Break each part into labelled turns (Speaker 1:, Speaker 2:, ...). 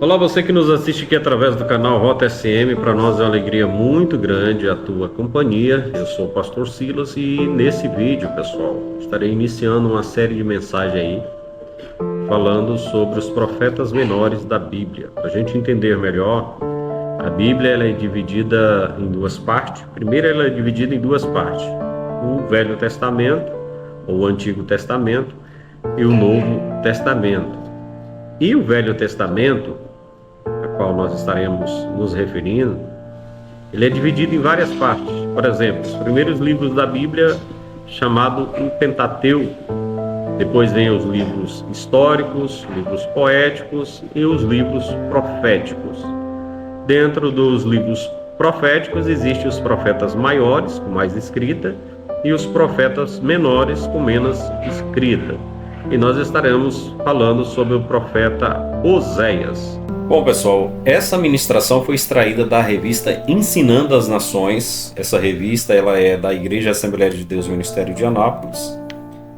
Speaker 1: Olá, você que nos assiste aqui através do canal Rota SM. Para nós é uma alegria muito grande a tua companhia. Eu sou o Pastor Silas e nesse vídeo, pessoal, estarei iniciando uma série de mensagens aí falando sobre os profetas menores da Bíblia. Para a gente entender melhor, a Bíblia ela é dividida em duas partes. Primeiro, ela é dividida em duas partes: o Velho Testamento, ou o Antigo Testamento, e o Novo Testamento. E o Velho Testamento, a qual nós estaremos nos referindo, ele é dividido em várias partes. Por exemplo, os primeiros livros da Bíblia, chamado o Pentateuco. Depois vem os livros históricos, livros poéticos e os livros proféticos. Dentro dos livros proféticos existem os profetas maiores, com mais escrita, e os profetas menores, com menos escrita. E nós estaremos falando sobre o profeta Oséias.
Speaker 2: Bom, pessoal, essa ministração foi extraída da revista Ensinando as Nações. Essa revista ela é da Igreja Assembleia de Deus Ministério de Anápolis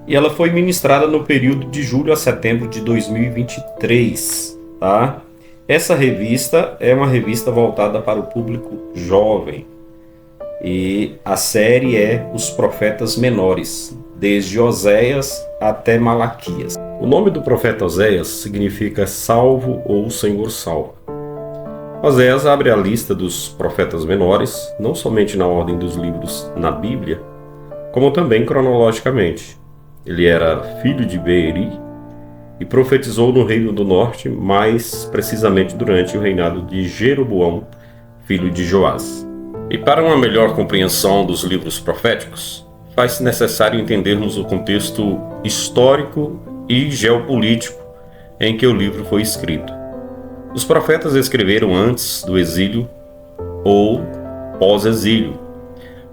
Speaker 2: e ela foi ministrada no período de julho a setembro de 2023, tá? Essa revista é uma revista voltada para o público jovem e a série é Os Profetas Menores, desde Oséias até Malaquias. O nome do profeta Oséias significa salvo ou Senhor salva. Oséias abre a lista dos profetas menores, não somente na ordem dos livros na Bíblia, como também cronologicamente. Ele era filho de Beeri e profetizou no Reino do Norte, mais precisamente durante o reinado de Jeroboão, filho de Joás. E para uma melhor compreensão dos livros proféticos, faz-se necessário entendermos o contexto histórico e geopolítico em que o livro foi escrito. Os profetas escreveram antes do exílio ou pós-exílio.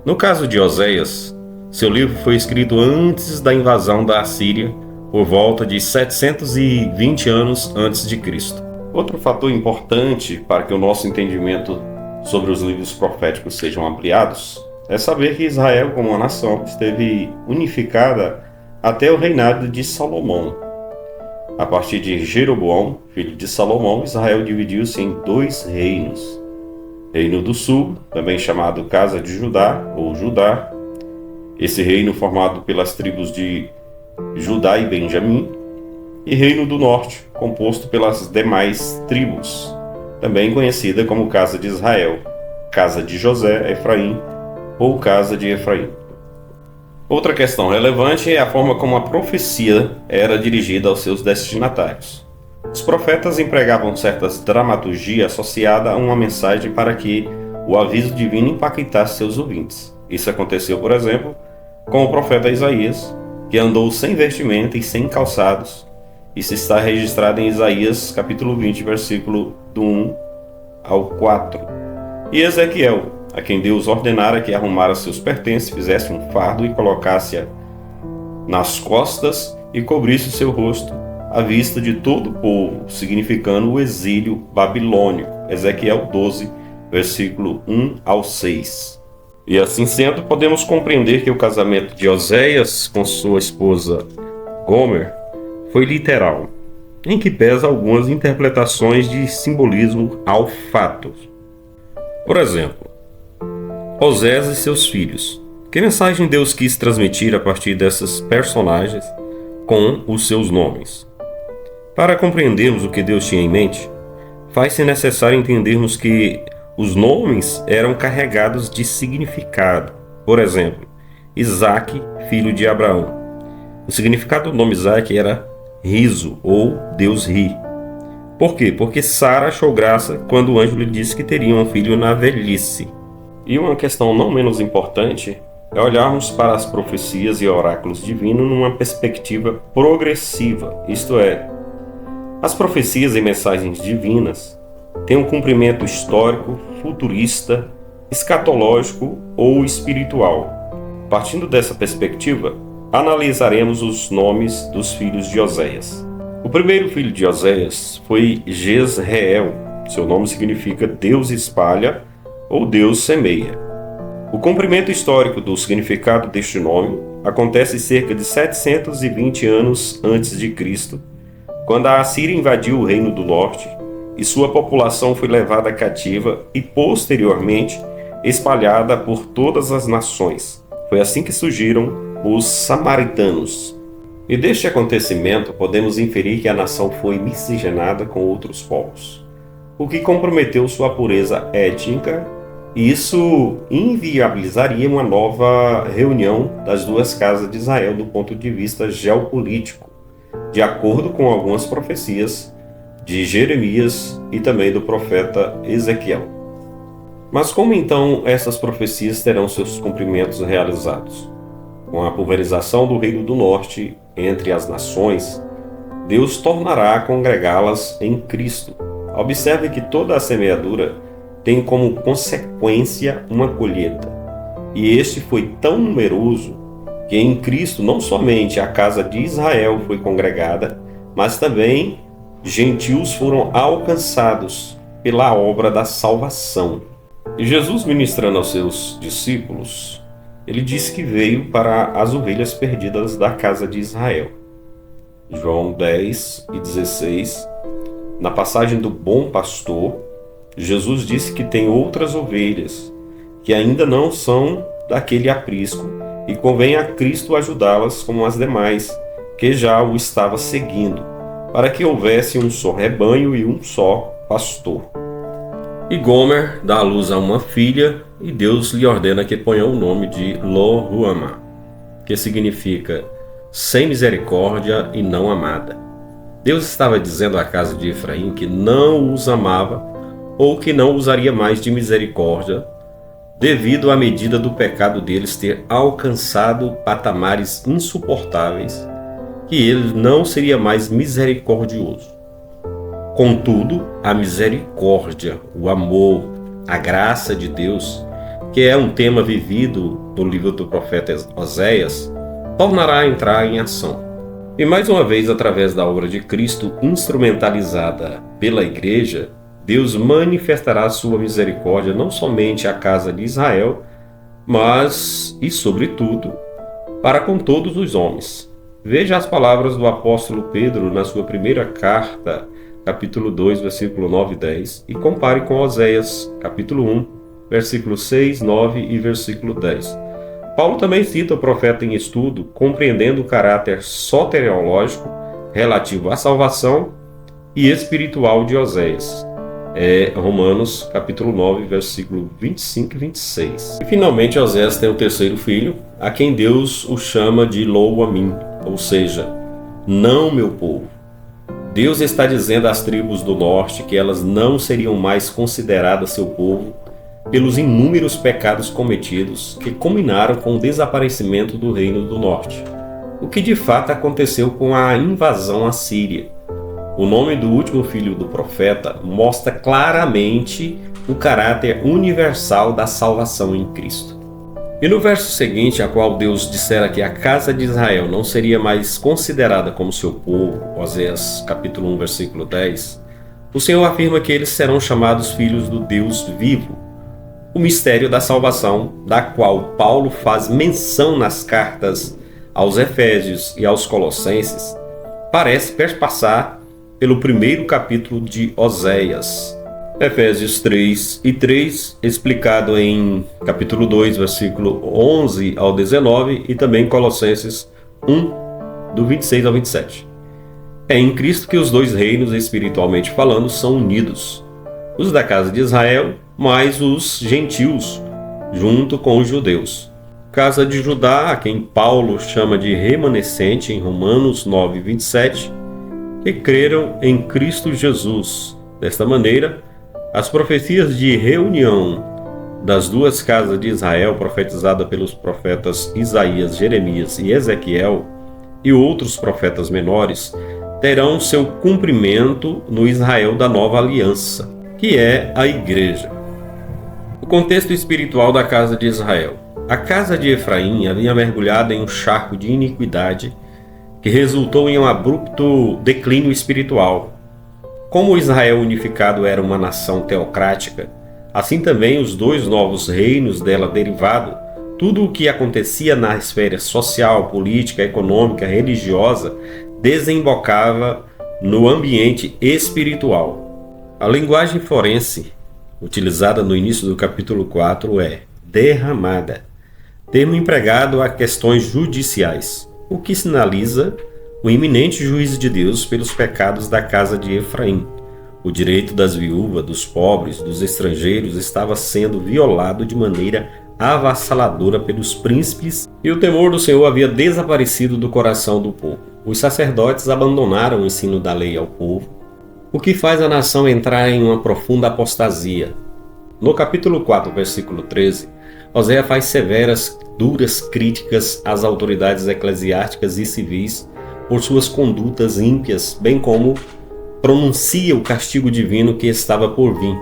Speaker 2: No caso de Oséias, seu livro foi escrito antes da invasão da Assíria, por volta de 720 anos antes de Cristo. Outro fator importante para que o nosso entendimento sobre os livros proféticos sejam ampliados é saber que Israel, como uma nação, esteve unificada até o reinado de Salomão. A partir de Jeroboão, filho de Salomão, Israel dividiu-se em dois reinos. Reino do Sul, também chamado Casa de Judá ou Judá. Esse reino formado pelas tribos de Judá e Benjamim. E Reino do Norte, composto pelas demais tribos, também conhecida como Casa de Israel, Casa de José, Efraim, ou Casa de Efraim. Outra questão relevante é a forma como a profecia era dirigida aos seus destinatários. Os profetas empregavam certas dramaturgia associada a uma mensagem para que o aviso divino impactasse seus ouvintes. Isso aconteceu, por exemplo, com o profeta Isaías, que andou sem vestimenta e sem calçados. Isso está registrado em Isaías capítulo 20, versículo do 1 ao 4. E Ezequiel, a quem Deus ordenara que arrumara seus pertences, fizesse um fardo e colocasse-a nas costas e cobrisse o seu rosto à vista de todo o povo, significando o exílio babilônico. Ezequiel 12, versículo 1 ao 6. E assim sendo, podemos compreender que o casamento de Oséias com sua esposa Gomer foi literal, em que pesa algumas interpretações de simbolismo ao fato. Por exemplo, Oséias e seus filhos. Que mensagem Deus quis transmitir a partir dessas personagens com os seus nomes? Para compreendermos o que Deus tinha em mente, faz-se necessário entendermos que os nomes eram carregados de significado. Por exemplo, Isaque, filho de Abraão. O significado do nome Isaque era riso, ou Deus ri. Por quê? Porque Sara achou graça quando o anjo lhe disse que teria um filho na velhice. E uma questão não menos importante é olharmos para as profecias e oráculos divinos numa perspectiva progressiva, isto é, as profecias e mensagens divinas têm um cumprimento histórico, futurista, escatológico ou espiritual. Partindo dessa perspectiva, analisaremos os nomes dos filhos de Oséias. O primeiro filho de Oséias foi Jezreel. Seu nome significa Deus espalha ou Deus semeia. O comprimento histórico do significado deste nome acontece cerca de 720 anos antes de Cristo, quando a Assíria invadiu o Reino do Norte e sua população foi levada cativa e posteriormente espalhada por todas as nações. Foi assim que surgiram os samaritanos. E deste acontecimento podemos inferir que a nação foi miscigenada com outros povos, o que comprometeu sua pureza étnica. Isso inviabilizaria uma nova reunião das duas casas de Israel do ponto de vista geopolítico, de acordo com algumas profecias de Jeremias e também do profeta Ezequiel. Mas como então essas profecias terão seus cumprimentos realizados? Com a pulverização do Reino do Norte entre as nações, Deus tornará a congregá-las em Cristo. Observe que toda a semeadura tem como consequência uma colheita. E este foi tão numeroso que em Cristo não somente a casa de Israel foi congregada, mas também gentios foram alcançados pela obra da salvação. E Jesus, ministrando aos seus discípulos, ele disse que veio para as ovelhas perdidas da casa de Israel. João 10:16, na passagem do bom pastor, Jesus disse que tem outras ovelhas que ainda não são daquele aprisco e convém a Cristo ajudá-las como as demais, que já o estava seguindo, para que houvesse um só rebanho e um só pastor. E Gomer dá à luz a uma filha e Deus lhe ordena que ponha o nome de Lo-Ruhamá, que significa sem misericórdia e não amada. Deus estava dizendo à casa de Efraim que não os amava ou que não usaria mais de misericórdia, devido à medida do pecado deles ter alcançado patamares insuportáveis, que ele não seria mais misericordioso. Contudo, a misericórdia, o amor, a graça de Deus, que é um tema vivido no livro do profeta Oséias, tornará a entrar em ação. E mais uma vez, através da obra de Cristo instrumentalizada pela Igreja, Deus manifestará sua misericórdia não somente à casa de Israel, mas, e sobretudo, para com todos os homens. Veja as palavras do apóstolo Pedro na sua primeira carta, capítulo 2, versículo 9 e 10, e compare com Oséias, capítulo 1, versículo 6, 9 e versículo 10. Paulo também cita o profeta em estudo, compreendendo o caráter soteriológico relativo à salvação e espiritual de Oséias. Romanos, capítulo 9, versículo 25 e 26. E finalmente Oséias tem o terceiro filho, a quem Deus o chama de Lo-Amim, ou seja, não meu povo. Deus está dizendo às tribos do norte que elas não seriam mais consideradas seu povo pelos inúmeros pecados cometidos que culminaram com o desaparecimento do reino do norte, o que de fato aconteceu com a invasão assíria. O nome do último filho do profeta mostra claramente o caráter universal da salvação em Cristo. E no verso seguinte, a qual Deus dissera que a casa de Israel não seria mais considerada como seu povo, Oséias capítulo 1, versículo 10, o Senhor afirma que eles serão chamados filhos do Deus vivo, o mistério da salvação, da qual Paulo faz menção nas cartas aos Efésios e aos Colossenses, parece perpassar pelo primeiro capítulo de Oséias. Efésios 3 e 3, explicado em capítulo 2, versículo 11 ao 19, e também Colossenses 1, do 26 ao 27. É em Cristo que os dois reinos, espiritualmente falando, são unidos. Os da casa de Israel, mais os gentios, junto com os judeus. Casa de Judá, a quem Paulo chama de remanescente em Romanos 9, 27, que creram em Cristo Jesus. Desta maneira, as profecias de reunião das duas casas de Israel, profetizada pelos profetas Isaías, Jeremias e Ezequiel, e outros profetas menores, terão seu cumprimento no Israel da nova aliança, que é a Igreja. O contexto espiritual da casa de Israel. A casa de Efraim havia mergulhado em um charco de iniquidade que resultou em um abrupto declínio espiritual. Como Israel unificado era uma nação teocrática, assim também os dois novos reinos dela derivado, tudo o que acontecia na esfera social, política, econômica, religiosa, desembocava no ambiente espiritual.
Speaker 1: A linguagem forense utilizada no início do capítulo 4 é derramada, termo empregado a questões judiciais, o que sinaliza o iminente juízo de Deus pelos pecados da casa de Efraim. O direito das viúvas, dos pobres, dos estrangeiros estava sendo violado de maneira avassaladora pelos príncipes e o temor do Senhor havia desaparecido do coração do povo. Os sacerdotes abandonaram o ensino da lei ao povo, o que faz a nação entrar em uma profunda apostasia. No capítulo 4, versículo 13, Oséias faz severas, duras críticas às autoridades eclesiásticas e civis por suas condutas ímpias, bem como pronuncia o castigo divino que estava por vir.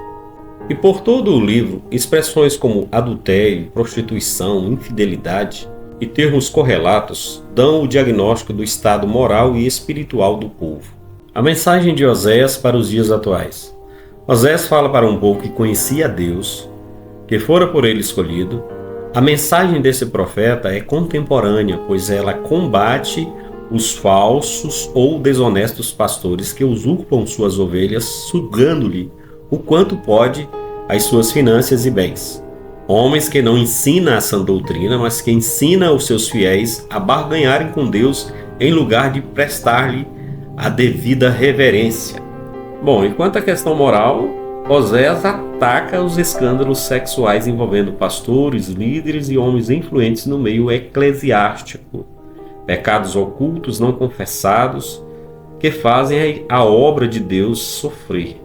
Speaker 1: E por todo o livro, expressões como adultério, prostituição, infidelidade e termos correlatos dão o diagnóstico do estado moral e espiritual do povo. A mensagem de Oséias para os dias atuais. Oséias fala para um povo que conhecia a Deus, que fora por ele escolhido. A mensagem desse profeta é contemporânea, pois ela combate os falsos ou desonestos pastores que usurpam suas ovelhas, sugando-lhe o quanto pode as suas finanças e bens. Homens que não ensinam a sã doutrina, mas que ensinam os seus fiéis a barganharem com Deus em lugar de prestar-lhe a devida reverência. Bom, enquanto à questão moral, Oséias ataca os escândalos sexuais envolvendo pastores, líderes e homens influentes no meio eclesiástico. Pecados ocultos não confessados que fazem a obra de Deus sofrer.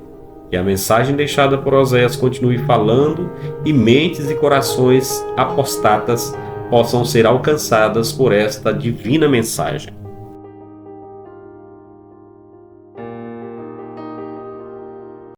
Speaker 1: Que a mensagem deixada por Oséias continue falando e mentes e corações apostatas possam ser alcançadas por esta divina mensagem.